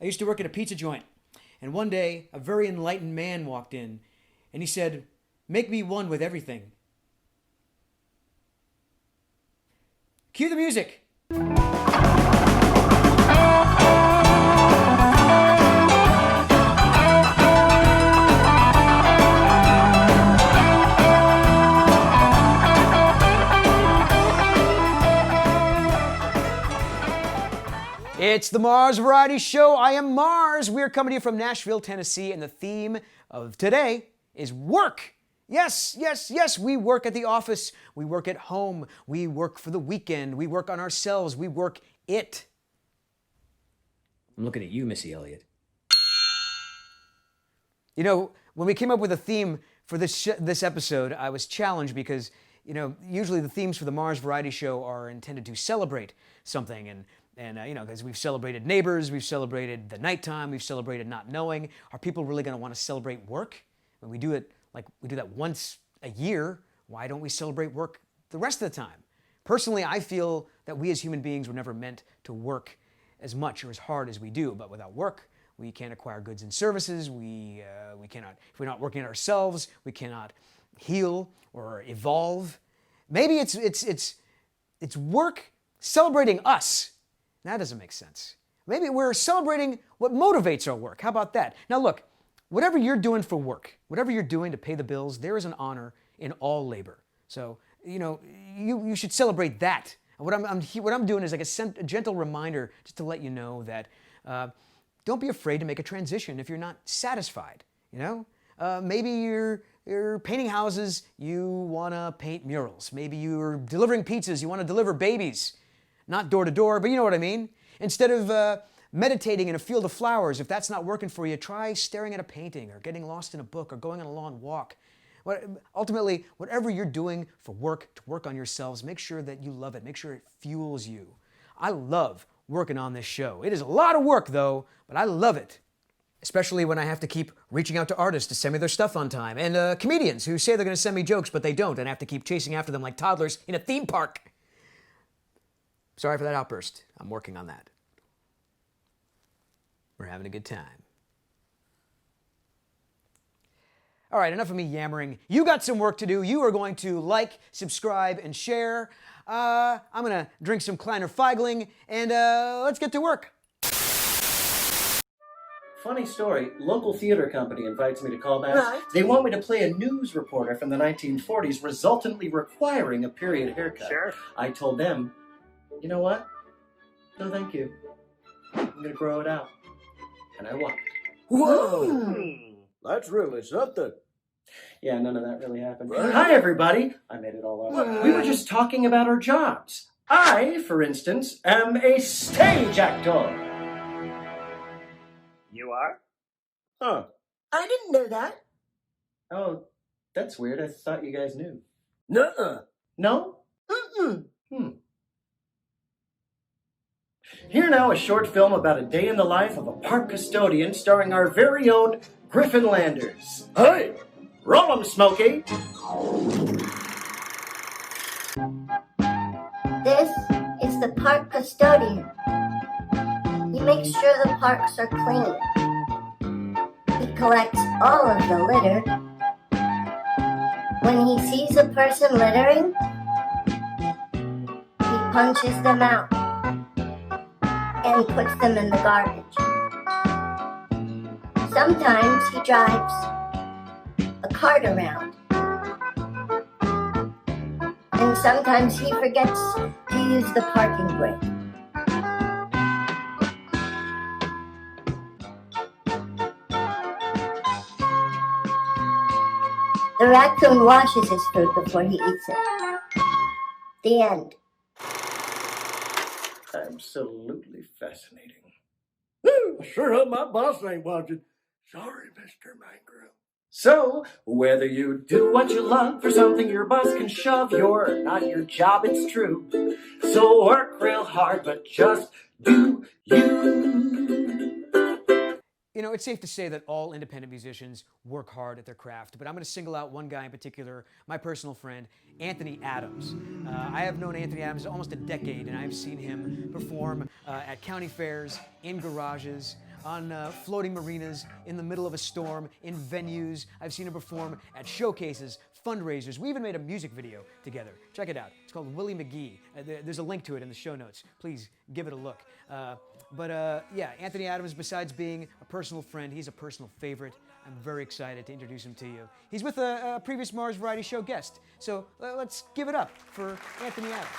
I used to work at a pizza joint, and one day a very enlightened man walked in, and he said, "Make me one with everything." Cue the music. It's the Mars Variety Show. I am Mars. We're coming to you from Nashville, Tennessee, and the theme of today is work. Yes, yes, yes, we work at the office. We work at home. We work for the weekend. We work on ourselves. We work it. I'm looking at you, Missy Elliott. You know, when we came up with a theme for this episode, I was challenged because, you know, usually the themes for the Mars Variety Show are intended to celebrate something, and you know, because we've celebrated neighbors, we've celebrated the nighttime, we've celebrated not knowing. Are people really going to want to celebrate work? When we do it, like we do that once a year, why don't we celebrate work the rest of the time? Personally, I feel that we as human beings were never meant to work as much or as hard as we do. But without work, we can't acquire goods and services. We cannot, if we're not working at ourselves, we cannot heal or evolve. Maybe it's work celebrating us. That doesn't make sense. Maybe we're celebrating what motivates our work. How about that? Now look, whatever you're doing for work, whatever you're doing to pay the bills, there is an honor in all labor. So, you know, you should celebrate that. What I'm doing is like a gentle reminder just to let you know that don't be afraid to make a transition if you're not satisfied, you know? Maybe you're painting houses, you want to paint murals. Maybe you're delivering pizzas, you want to deliver babies. Not door to door, but you know what I mean. Instead of meditating in a field of flowers, if that's not working for you, try staring at a painting or getting lost in a book or going on a long walk. Ultimately, whatever you're doing for work, to work on yourselves, make sure that you love it. Make sure it fuels you. I love working on this show. It is a lot of work, though, but I love it. Especially when I have to keep reaching out to artists to send me their stuff on time, and comedians who say they're going to send me jokes, but they don't, and I have to keep chasing after them like toddlers in a theme park. Sorry for that outburst. I'm working on that. We're having a good time. All right, enough of me yammering. You got some work to do. You are going to like, subscribe, and share. I'm going to drink some Kleiner Feigling, and let's get to work. Funny story, local theater company invites me to call back. Right. They want me to play a news reporter from the 1940s, resultantly requiring a period haircut. Sure. I told them, you know what? No, thank you. I'm going to grow it out. And I walked. Whoa! That's really something. Yeah, none of that really happened. Right. Hi, everybody. I made it all up. We were just talking about our jobs. I, for instance, am a stage actor. You are? Huh. I didn't know that. Oh, that's weird. I thought you guys knew. Nuh-uh. No? Mm-mm. Here now, a short film about a day in the life of a park custodian starring our very own Griffin Landers. Hey! Roll 'em, Smokey! This is the park custodian. He makes sure the parks are clean. He collects all of the litter. When he sees a person littering, he punches them out and puts them in the garbage. Sometimes he drives a cart around. And sometimes he forgets to use the parking brake. The raccoon washes his food before he eats it. The end. Absolutely fascinating. I sure hope my boss ain't watching. Sorry, Mr. Mangro. So, whether you do what you love or something your boss can shove, you're not your job, it's true. So work real hard, but just do you. You know, it's safe to say that all independent musicians work hard at their craft, but I'm going to single out one guy in particular, my personal friend, Anthony Adams. I have known Anthony Adams almost a decade, and I've seen him perform at county fairs, in garages, on floating marinas, in the middle of a storm, in venues. I've seen her perform at showcases, fundraisers. We even made a music video together. Check it out. It's called Willie McGee. There's a link to it in the show notes. Please give it a look. Yeah, Anthony Adams, besides being a personal friend, he's a personal favorite. I'm very excited to introduce him to you. He's with a previous Mars Variety Show guest. So let's give it up for Anthony Adams.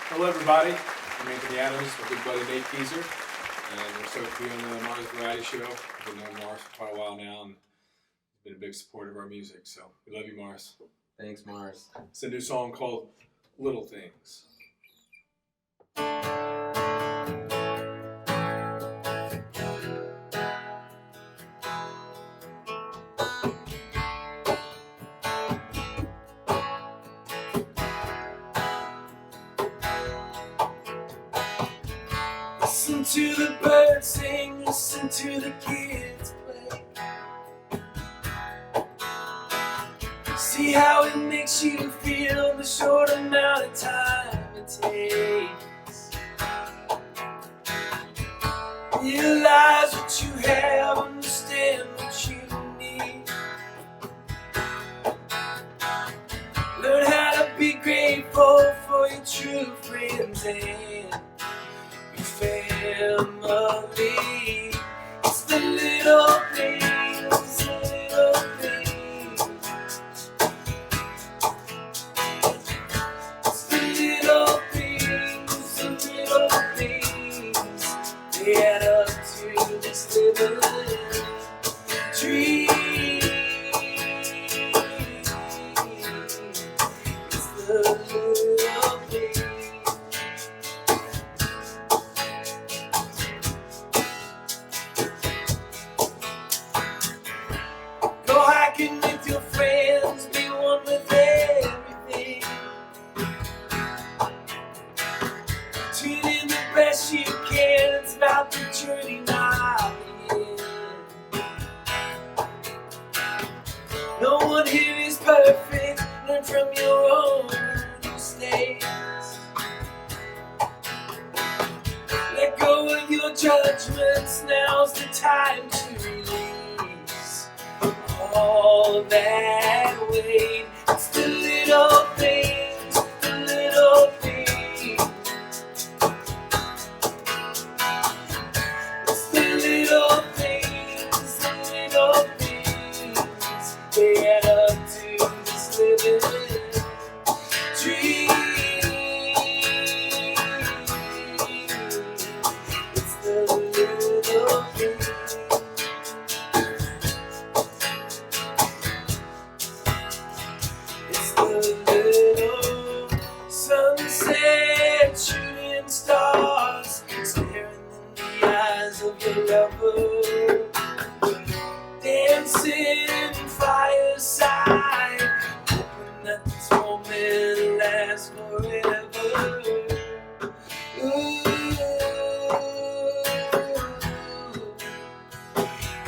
Hello, everybody. I'm Anthony Adams, my good buddy Nate Keezer, and we're stoked to be on the Mars Variety Show. I've been knowing Mars for quite a while now, and he's been a big supporter of our music, so we love you, Mars. Thanks, Mars. It's a new song called Little Things. Listen to the birds sing, listen to the kids play. See how it makes you feel, the short amount of time it takes. Realize what you have, understand what you need. Learn how to be grateful for your true friends and family. It's the little things, the little things. It's the little things, the little things. They add up to this little dream. It's the little things. Hiking with your friends, be one with everything. Tune in the best you can, it's about the journey, not the end. No one here is perfect, learn from your own mistakes. Let go of your judgments, now's the time to release all that weight. It's the little things, the little things. It's the little things, the little things. They add up to this living dream. It's the little things. Little sunset, shooting stars, staring in the eyes of your lover, dancing fireside, hoping that this moment lasts forever. Ooh,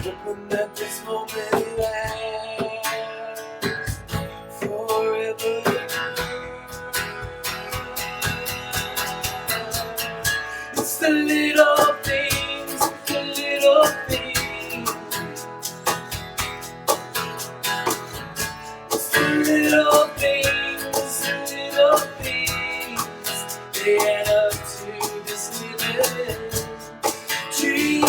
hoping that this moment lasts forever. It's the little things, the little things. It's the little things, the little things. They add up to this living dream.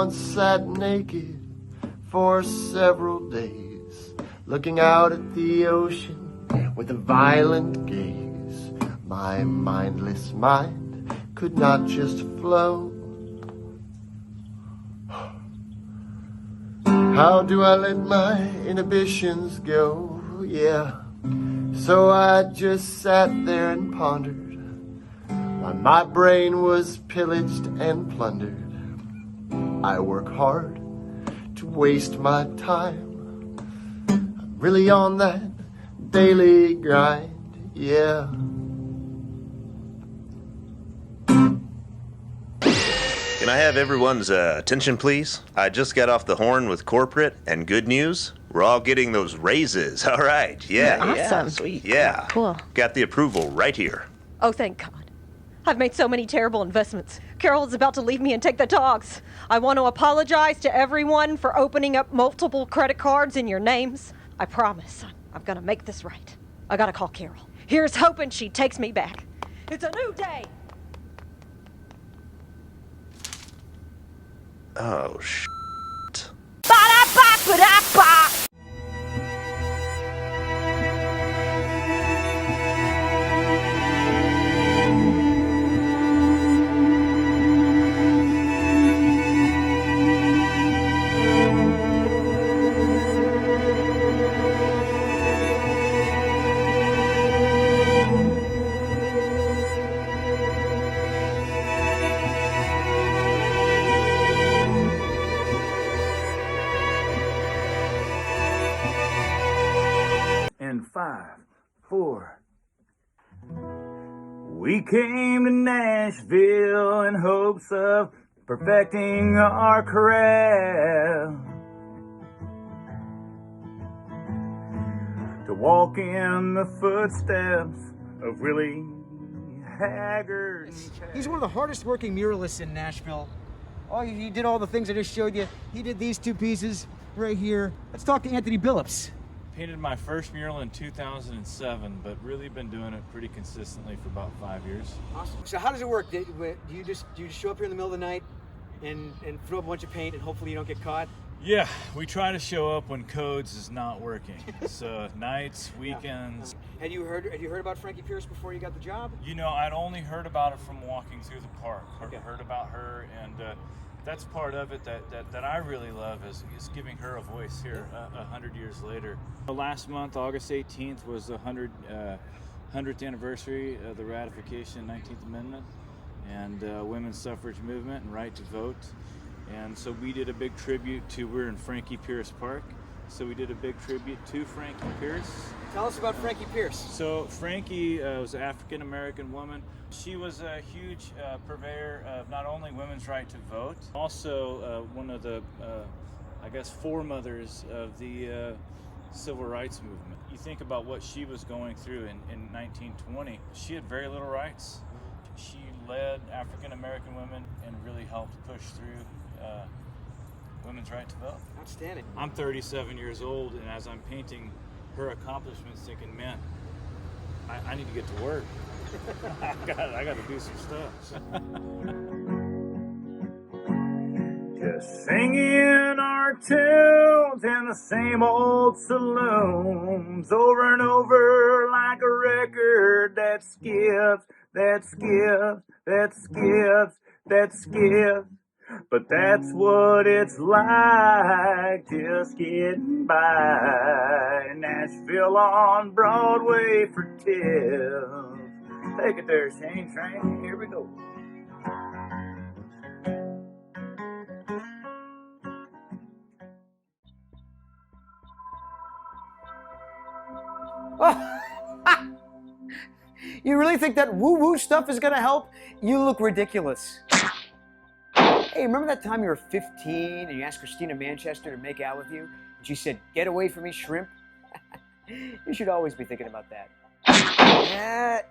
once sat naked for several days, looking out at the ocean with a violent gaze. My mindless mind could not just flow. How do I let my inhibitions go? Yeah. So I just sat there and pondered while my brain was pillaged and plundered. I work hard to waste my time. I'm really on that daily grind, yeah. Can I have everyone's attention, please? I just got off the horn with corporate, and good news, we're all getting those raises. All right, yeah. Awesome. Sweet. Yeah. Cool. Got the approval right here. Oh, thank God. I've made so many terrible investments. Carol is about to leave me and take the dogs. I want to apologize to everyone for opening up multiple credit cards in your names. I promise I'm going to make this right. I got to call Carol. Here's hoping she takes me back. It's a new day. Oh, shit. Ba-da-ba-ba-da-ba! In 5, 4. We came to Nashville in hopes of perfecting our craft, to walk in the footsteps of really haggard. He's one of the hardest working muralists in Nashville. Oh, he did all the things I just showed you. He did these two pieces right here. Let's talk to Anthony Billups. Painted my first mural in 2007, but really been doing it pretty consistently for about 5 years. Awesome. So how does it work? Do you just show up here in the middle of the night and throw up a bunch of paint and hopefully you don't get caught? Yeah, we try to show up when codes is not working. So nights, weekends. Had you heard about Frankie Pierce before you got the job? You know, I'd only heard about it from walking through the park. Okay. Heard about her, and that's part of it that I really love is giving her a voice here 100 years later. Last month, August 18th, was the 100th anniversary of the ratification of the 19th Amendment and women's suffrage movement and right to vote. And so we did a big tribute we're in Frankie Pierce Park, so we did a big tribute to Frankie Pierce. Tell us about Frankie Pierce. So Frankie was an African-American woman. She was a huge purveyor of not only women's right to vote, also one of the, foremothers of the civil rights movement. You think about what she was going through in 1920. She had very little rights. She led African-American women and really helped push through women's right to vote. Outstanding. I'm 37 years old, and as I'm painting her accomplishments, thinking, man, I need to get to work. I got to do some stuff. Just singing our tunes in the same old saloons, over and over like a record that skips, that skips, that skips, that skips. But that's what it's like, just getting by. Nashville on Broadway for tips. Take it there, Shane Train. Here we go. Oh. You really think that woo-woo stuff is gonna help? You look ridiculous. Hey, remember that time you were 15 and you asked Christina Manchester to make out with you? And she said, "Get away from me, shrimp"? You should always be thinking about that. Yeah,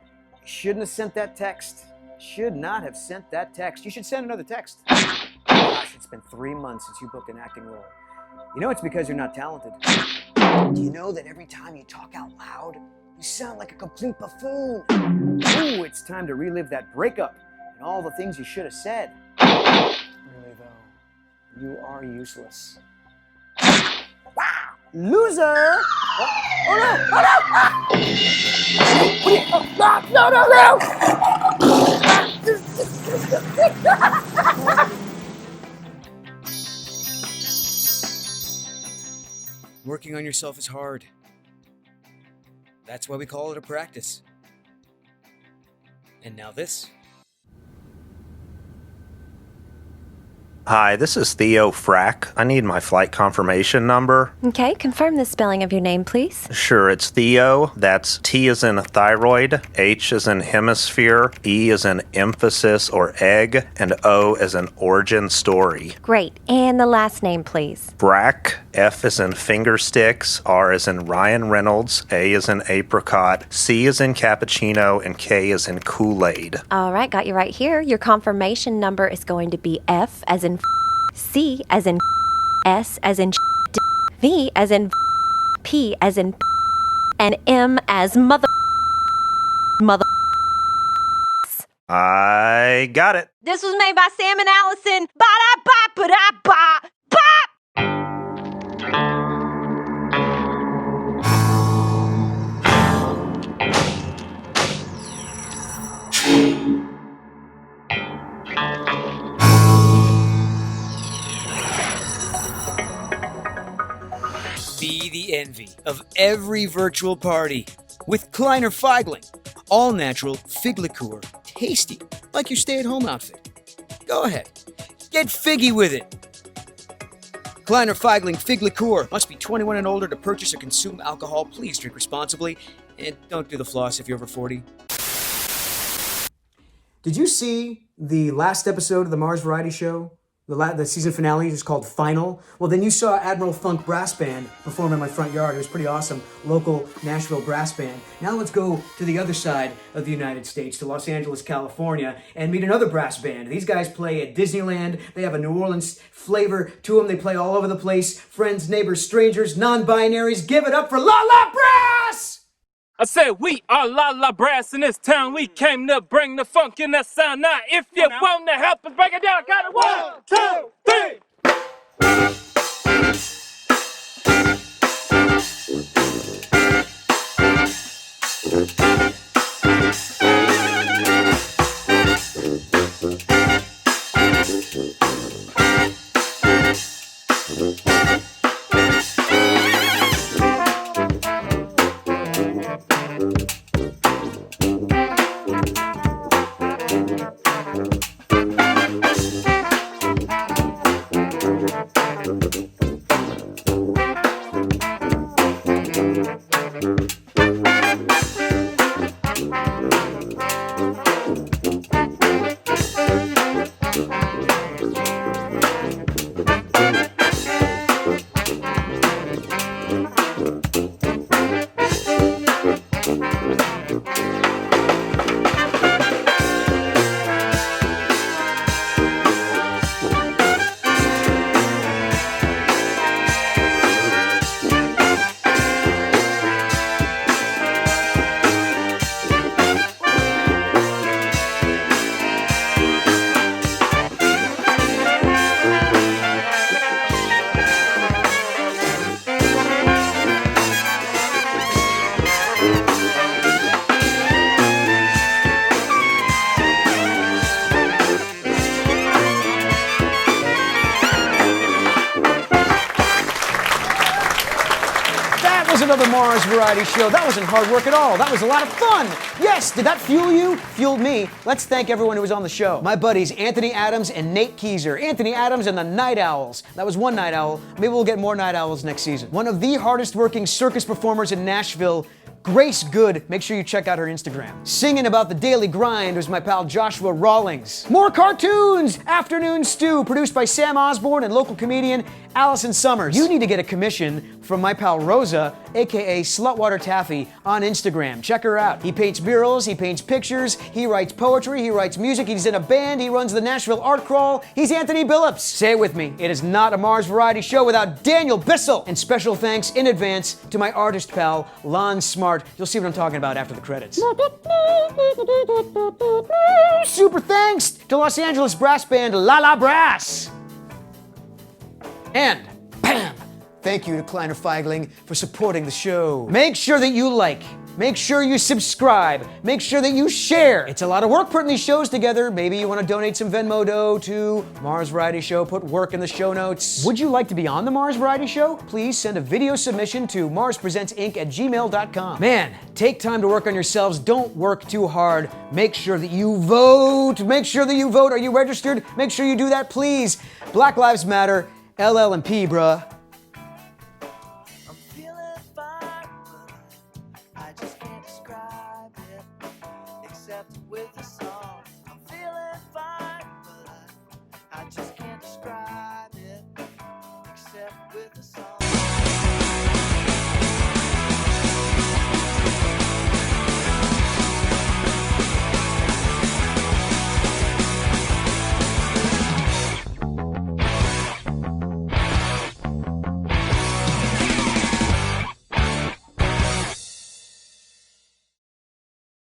shouldn't have sent that text. Should not have sent that text. You should send another text. Gosh, it's been 3 months since you booked an acting role. You know it's because you're not talented. Do you know that every time you talk out loud, you sound like a complete buffoon? Ooh, it's time to relive that breakup and all the things you should have said. Really, though, You are useless. Loser! Oh no! Oh no! Ah! No! Working on yourself is hard. That's why we call it a practice. And now this. Hi, this is Theo Frack. I need my flight confirmation number. Okay, confirm the spelling of your name, please. Sure, it's Theo. That's T as in thyroid, H as in hemisphere, E as in emphasis or egg, and O as in origin story. Great. And the last name, please. Frack, F as in finger sticks, R as in Ryan Reynolds, A as in apricot, C as in cappuccino, and K as in Kool-Aid. All right, got you right here. Your confirmation number is going to be F as in C as in S as in V as in P as in and M as mother. I got it. This was made by Sam and Allison. Ba-da-ba-ba-da-ba. Bop! Be the envy of every virtual party with Kleiner Feigling. All natural fig liqueur. Tasty, like your stay-at-home outfit. Go ahead. Get figgy with it. Kleiner Feigling fig liqueur. Must be 21 and older to purchase or consume alcohol. Please drink responsibly. And don't do the floss if you're over 40. Did you see the last episode of the Mars Variety Show? The season finale is called Final. Well, then you saw Admiral Funk Brass Band perform in my front yard. It was pretty awesome. Local Nashville brass band. Now let's go to the other side of the United States, to Los Angeles, California, and meet another brass band. These guys play at Disneyland. They have a New Orleans flavor to them. They play all over the place. Friends, neighbors, strangers, non-binaries. Give it up for La La Brass! I said we are La La Brass in this town. We came to bring the funk in that sound. Now, if you want to help us break it down, got it. 1, 2, 3. Another Mars Variety Show. That wasn't hard work at all. That was a lot of fun. Yes, did that fuel you? Fueled me. Let's thank everyone who was on the show. My buddies Anthony Adams and Nate Keyser. Anthony Adams and the Night Owls. That was one Night Owl. Maybe we'll get more Night Owls next season. One of the hardest working circus performers in Nashville, Grace Good. Make sure you check out her Instagram. Singing about the daily grind was my pal Joshua Rawlings. More cartoons! Afternoon Stew, produced by Sam Osborn and local comedian Allison Summers. You need to get a commission from my pal Rosa, aka Slutwater Taffy, on Instagram. Check her out. He paints murals, he paints pictures, he writes poetry, he writes music, he's in a band, he runs the Nashville Art Crawl. He's Anthony Billups. Say it with me. It is not a Mars Variety Show without Daniel Bissell. And special thanks in advance to my artist pal, Lon Smart. You'll see what I'm talking about after the credits. Super thanks to Los Angeles brass band La La Brass. And bam! Thank you to Kleiner Feigling for supporting the show. Make sure that you like, make sure you subscribe, make sure that you share. It's a lot of work putting these shows together. Maybe you want to donate some Venmo dough to Mars Variety Show, put work in the show notes. Would you like to be on the Mars Variety Show? Please send a video submission to marspresentsinc@gmail.com. Man, take time to work on yourselves. Don't work too hard. Make sure that you vote. Make sure that you vote. Are you registered? Make sure you do that, please. Black Lives Matter, LL and P, bruh. With the song, I'm feeling fine, but I just can't describe it except with the song.